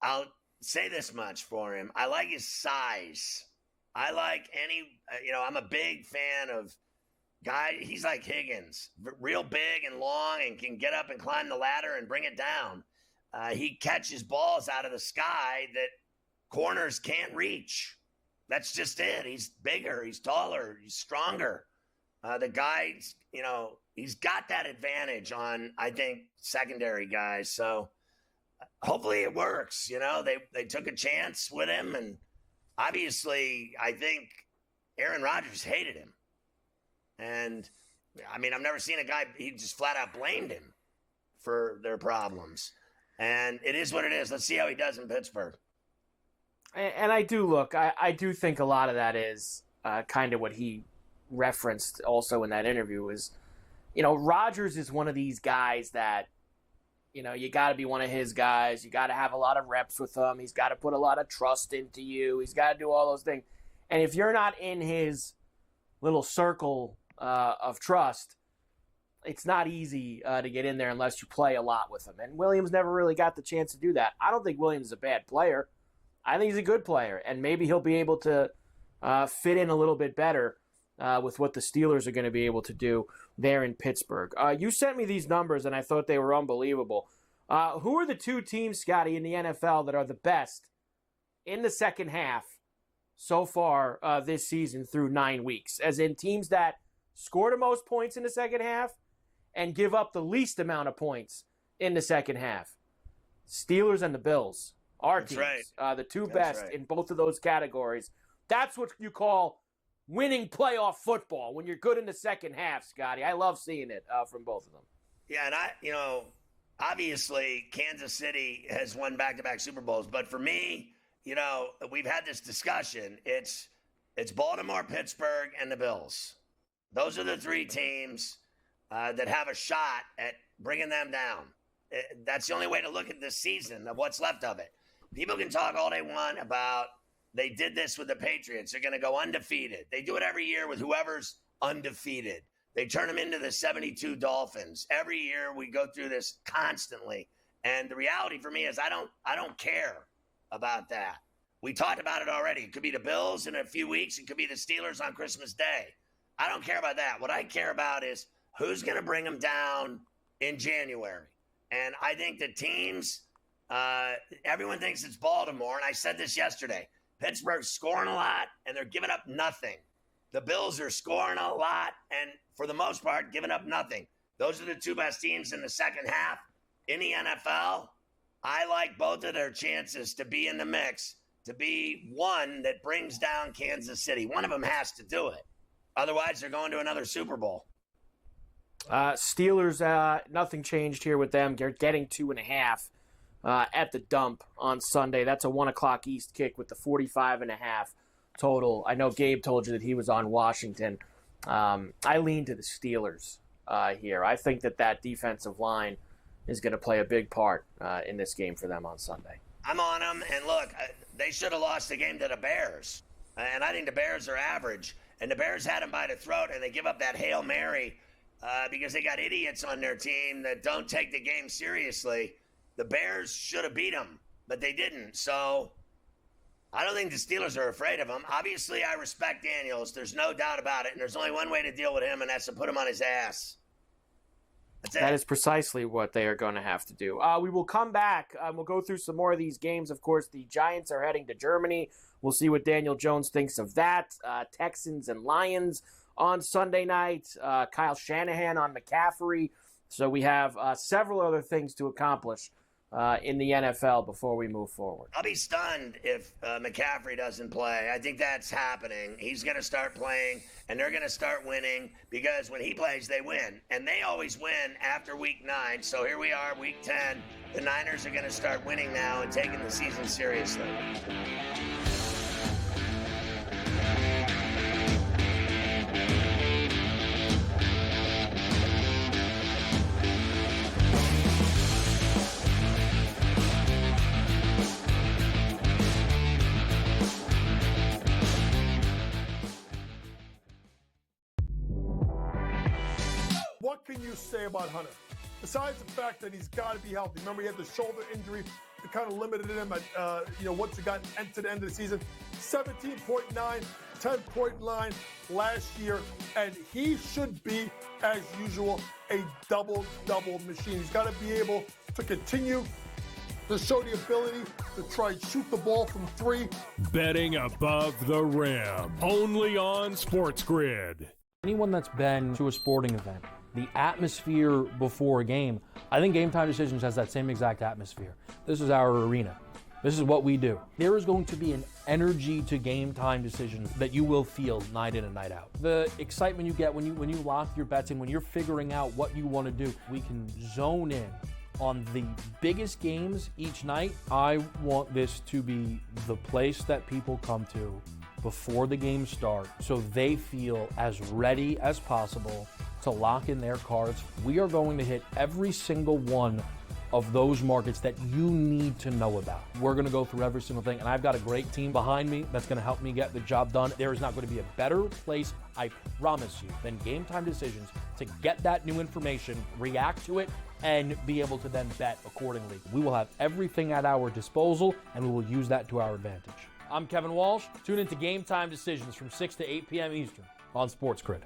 I'll say this much for him. I like his size. I like I'm a big fan of guy. He's like Higgins, real big and long and can get up and climb the ladder and bring it down. He catches balls out of the sky that corners can't reach. That's just it. He's bigger, he's taller, he's stronger. The guy's, he's got that advantage on, I think, secondary guys. So hopefully it works. They took a chance with him, and obviously I think Aaron Rodgers hated him. And I've never seen a guy, he just flat out blamed him for their problems. And it is what it is. Let's see how he does in Pittsburgh. And I do think a lot of that is kind of what he referenced also in that interview is, Rodgers is one of these guys that, you got to be one of his guys. You got to have a lot of reps with him. He's got to put a lot of trust into you. He's got to do all those things. And if you're not in his little circle of trust, it's not easy to get in there unless you play a lot with him. And Williams never really got the chance to do that. I don't think Williams is a bad player. I think he's a good player, and maybe he'll be able to fit in a little bit better with what the Steelers are going to be able to do there in Pittsburgh. You sent me these numbers, and I thought they were unbelievable. Who are the two teams, Scotty, in the NFL that are the best in the second half so far this season through 9 weeks? As in teams that score the most points in the second half and give up the least amount of points in the second half. Steelers and the Bills. Our teams, right. The two best in both of those categories. That's what you call winning playoff football when you're good in the second half, Scotty. I love seeing it from both of them. Yeah, and obviously Kansas City has won back-to-back Super Bowls, but for me, we've had this discussion. It's Baltimore, Pittsburgh, and the Bills. Those are the three teams that have a shot at bringing them down. That's the only way to look at this season of what's left of it. People can talk all they want about they did this with the Patriots. They're going to go undefeated. They do it every year with whoever's undefeated. They turn them into the 72 Dolphins. Every year we go through this constantly. And the reality for me is I don't care about that. We talked about it already. It could be the Bills in a few weeks. It could be the Steelers on Christmas Day. I don't care about that. What I care about is who's going to bring them down in January. And I think the teams, everyone thinks it's Baltimore. And I said this yesterday. Pittsburgh's scoring a lot, and they're giving up nothing. The Bills are scoring a lot, and for the most part, giving up nothing. Those are the two best teams in the second half. In the NFL, I like both of their chances to be in the mix, to be one that brings down Kansas City. One of them has to do it. Otherwise, they're going to another Super Bowl. Steelers, nothing changed here with them. They're getting 2.5 at the dump on Sunday. That's a 1 o'clock East kick with the 45.5 total. I know Gabe told you that he was on Washington. I lean to the Steelers here. I think that defensive line is going to play a big part in this game for them on Sunday. I'm on them, and look, they should have lost the game to the Bears. And I think the Bears are average. And the Bears had them by the throat, and they give up that Hail Mary because they got idiots on their team that don't take the game seriously. The Bears should have beat them, but they didn't. So I don't think the Steelers are afraid of him. Obviously, I respect Daniels. There's no doubt about it. And there's only one way to deal with him, and that's to put him on his ass. That's it. That is precisely what they are going to have to do. We will come back. We'll go through some more of these games. Of course, the Giants are heading to Germany. We'll see what Daniel Jones thinks of that. Texans and Lions on Sunday night. Kyle Shanahan on McCaffrey. So we have several other things to accomplish in the NFL before we move forward. I'll be stunned if McCaffrey doesn't play. I think that's happening. He's going to start playing, and they're going to start winning because when he plays, they win. And they always win after Week 9. So here we are, Week 10. The Niners are going to start winning now and taking the season seriously. What can you say about Hunter? Besides the fact that he's got to be healthy. Remember, he had the shoulder injury that kind of limited him at, once he got to the end of the season. 17.9, 10.9 last year, and he should be, as usual, a double-double machine. He's got to be able to continue to show the ability to try and shoot the ball from three. Betting above the rim, only on SportsGrid. Anyone that's been to a sporting event, the atmosphere before a game, I think Game Time Decisions has that same exact atmosphere. This is our arena. This is what we do. There is going to be an energy to Game Time Decisions that you will feel night in and night out. The excitement you get when you lock your bets in, when you're figuring out what you want to do, we can zone in on the biggest games each night. I want this to be the place that people come to before the games start so they feel as ready as possible to lock in their cards. We are going to hit every single one of those markets that you need to know about. We're going to go through every single thing, and I've got a great team behind me that's going to help me get the job done. There is not going to be a better place, I promise you, than Game Time Decisions to get that new information, react to it, and be able to then bet accordingly. We will have everything at our disposal, and we will use that to our advantage. I'm Kevin Walsh. Tune into Game Time Decisions from 6 to 8 p.m. Eastern on SportsGrid.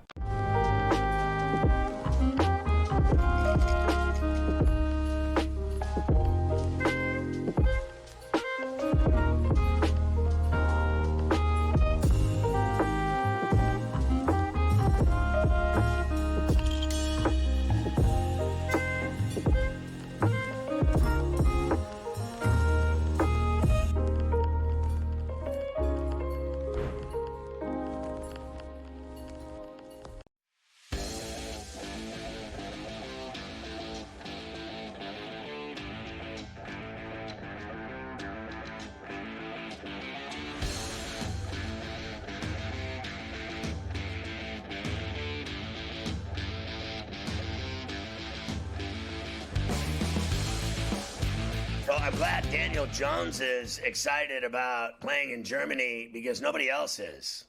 I'm glad Daniel Jones is excited about playing in Germany because nobody else is.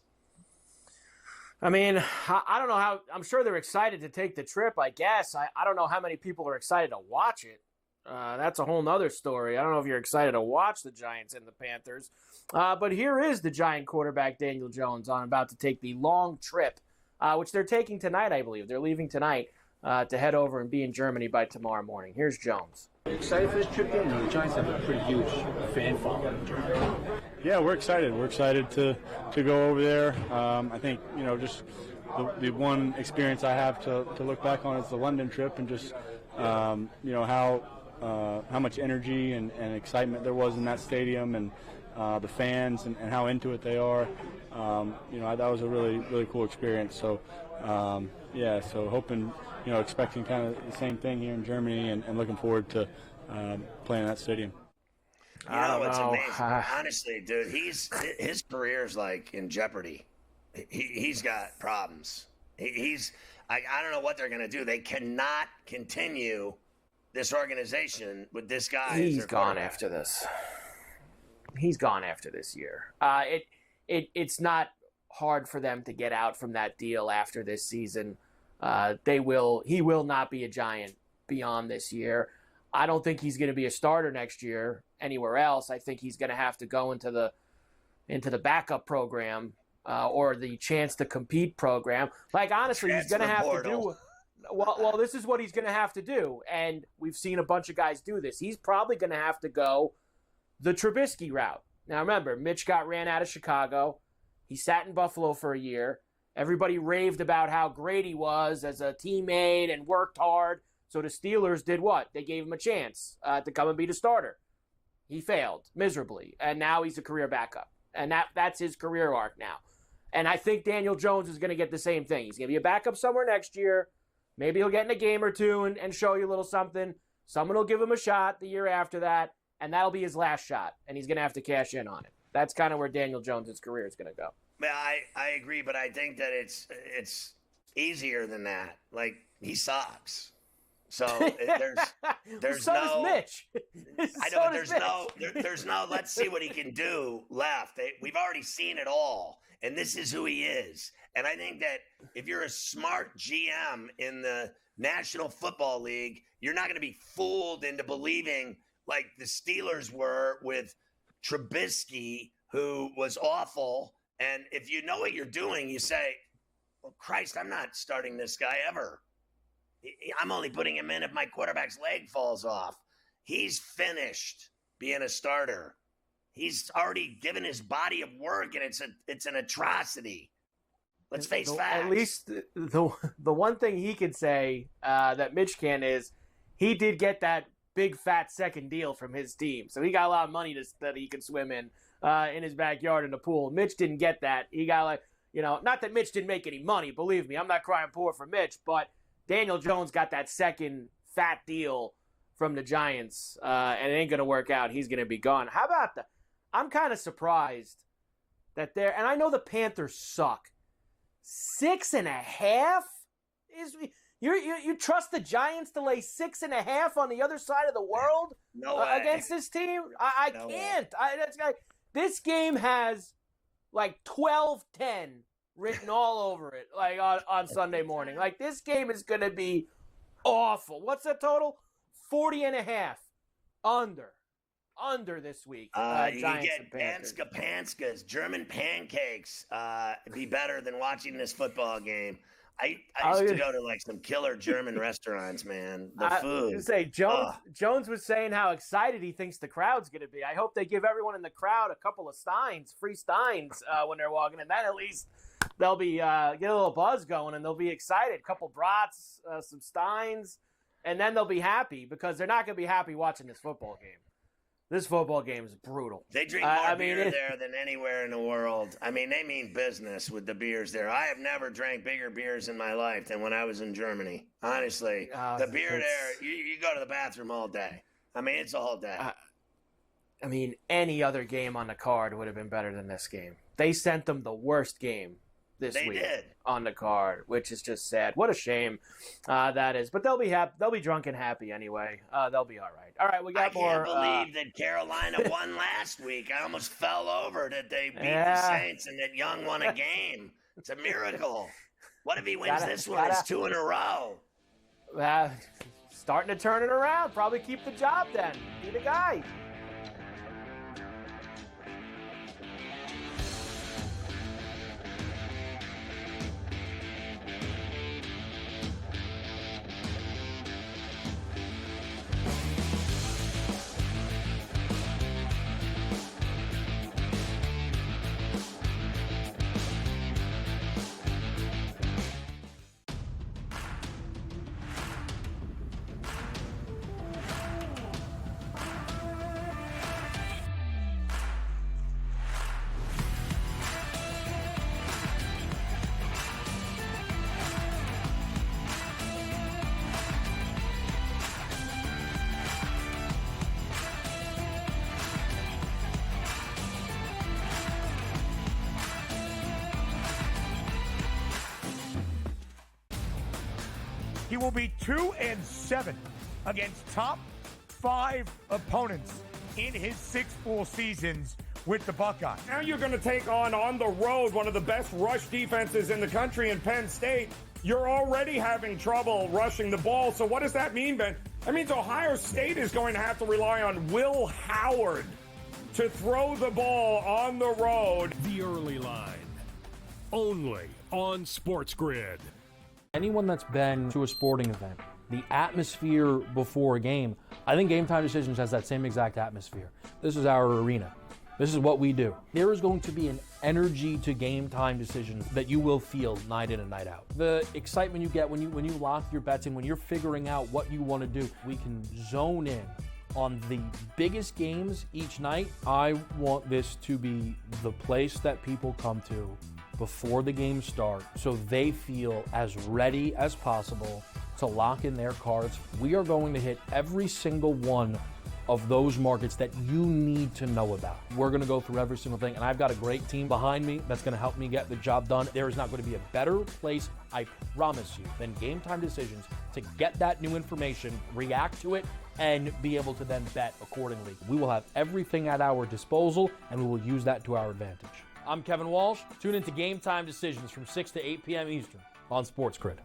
I mean, I don't know how. I'm sure they're excited to take the trip, I guess. I don't know how many people are excited to watch it. That's a whole nother story. I don't know if you're excited to watch the Giants and the Panthers. But here is the Giant quarterback, Daniel Jones, about to take the long trip, which they're taking tonight, I believe. They're leaving tonight to head over and be in Germany by tomorrow morning. Here's Jones. Excited for this trip, then? The Giants have a pretty huge fan following. Yeah, we're excited. We're excited to go over there. I think, just the one experience I have to look back on is the London trip, and just, how much energy and excitement there was in that stadium, and the fans and how into it they are. That was a really, really cool experience. So, so hoping, expecting kind of the same thing here in Germany, and looking forward to playing in that stadium. It's amazing. Honestly, dude, his career's like in jeopardy. He's got problems. I don't know what they're going to do. They cannot continue this organization with this guy. He's gone after this. He's gone after this year. It's not hard for them to get out from that deal after this season. He will not be a Giant beyond this year. I don't think he's going to be a starter next year anywhere else. I think he's going to have to go into the backup program or the chance to compete program. Like, honestly, he's going to have to do well, this is what he's going to have to do, and we've seen a bunch of guys do this. He's probably going to have to go the Trubisky route. Now, remember, Mitch got ran out of Chicago. He sat in Buffalo for a year. Everybody raved about how great he was as a teammate and worked hard. So the Steelers did what? They gave him a chance to come and be the starter. He failed miserably, and now he's a career backup. And that's his career arc now. And I think Daniel Jones is going to get the same thing. He's going to be a backup somewhere next year. Maybe he'll get in a game or two and show you a little something. Someone will give him a shot the year after that, and that'll be his last shot, and he's going to have to cash in on it. That's kind of where Daniel Jones' career is going to go. Yeah, I agree, but I think that it's easier than that. Like, he sucks. So there's so no does Mitch. I know, but there's no let's see what he can do left. We've already seen it all, and this is who he is. And I think that if you're a smart GM in the National Football League, you're not going to be fooled into believing like the Steelers were with Trubisky, who was awful. And if you know what you're doing, you say, well, Christ, I'm not starting this guy ever. I'm only putting him in if my quarterback's leg falls off. He's finished being a starter. He's already given his body of work, and it's an atrocity. Let's face facts. At least the one thing he could say that Mitch can is he did get that big fat second deal from his team, so he got a lot of money that he can swim in his backyard in the pool. Mitch didn't get that. He got not that Mitch didn't make any money. Believe me, I'm not crying poor for Mitch, but Daniel Jones got that second fat deal from the Giants, and it ain't gonna work out. He's gonna be gone. How about I'm kind of surprised that and I know the Panthers suck. 6.5 is you trust the Giants to lay 6.5 on the other side of the world against this team? I can't. This game has like 12-10 written all over it, like on Sunday morning. Like, this game is going to be awful. What's the total? 40.5 under this week. You Giants get and Panthers. Panskas, German pancakes. Be better than watching this football game. I used to go to like some killer German restaurants, man. The food. I was gonna say, Jones was saying how excited he thinks the crowd's going to be. I hope they give everyone in the crowd a couple of free steins when they're walking in. Then at least they'll be get a little buzz going and they'll be excited. A couple brats, some steins, and then they'll be happy, because they're not going to be happy watching this football game. This football game is brutal. They drink more beer there than anywhere in the world. I mean, they mean business with the beers there. I have never drank bigger beers in my life than when I was in Germany. Honestly, the beer there, you go to the bathroom all day. I mean, it's a whole day. I mean, any other game on the card would have been better than this game. They sent them the worst game this week on the card, which is just sad. What a shame that is. But they'll be happy. They'll be drunk and happy anyway. They'll be all right. All right, we got more. I can't believe that Carolina won last week. I almost fell over that they beat the Saints and that Young won a game. It's a miracle. What if he wins this one? It's 2 in a row. Starting to turn it around. Probably keep the job then. Be the guy. He will be 2-7 against top 5 opponents in his 6 full seasons with the Buckeyes. Now you're going to take on the road one of the best rush defenses in the country in Penn State. You're already having trouble rushing the ball. So what does that mean, Ben? That means Ohio State is going to have to rely on Will Howard to throw the ball on the road. The Early Line, only on SportsGrid. Anyone that's been to a sporting event, the atmosphere before a game, I think Game Time Decisions has that same exact atmosphere. This is our arena. This is what we do. There is going to be an energy to Game Time Decisions that you will feel night in and night out. The excitement you get when you lock your bets in, when you're figuring out what you want to do, we can zone in on the biggest games each night. I want this to be the place that people come to before the game starts, so they feel as ready as possible to lock in their cards. We are going to hit every single one of those markets that you need to know about. We're going to go through every single thing, and I've got a great team behind me that's going to help me get the job done. There is not going to be a better place, I promise you, than Game Time Decisions to get that new information, react to it, and be able to then bet accordingly. We will have everything at our disposal, and we will use that to our advantage. I'm Kevin Walsh. Tune into Game Time Decisions from 6 to 8 p.m. Eastern on SportsGrid.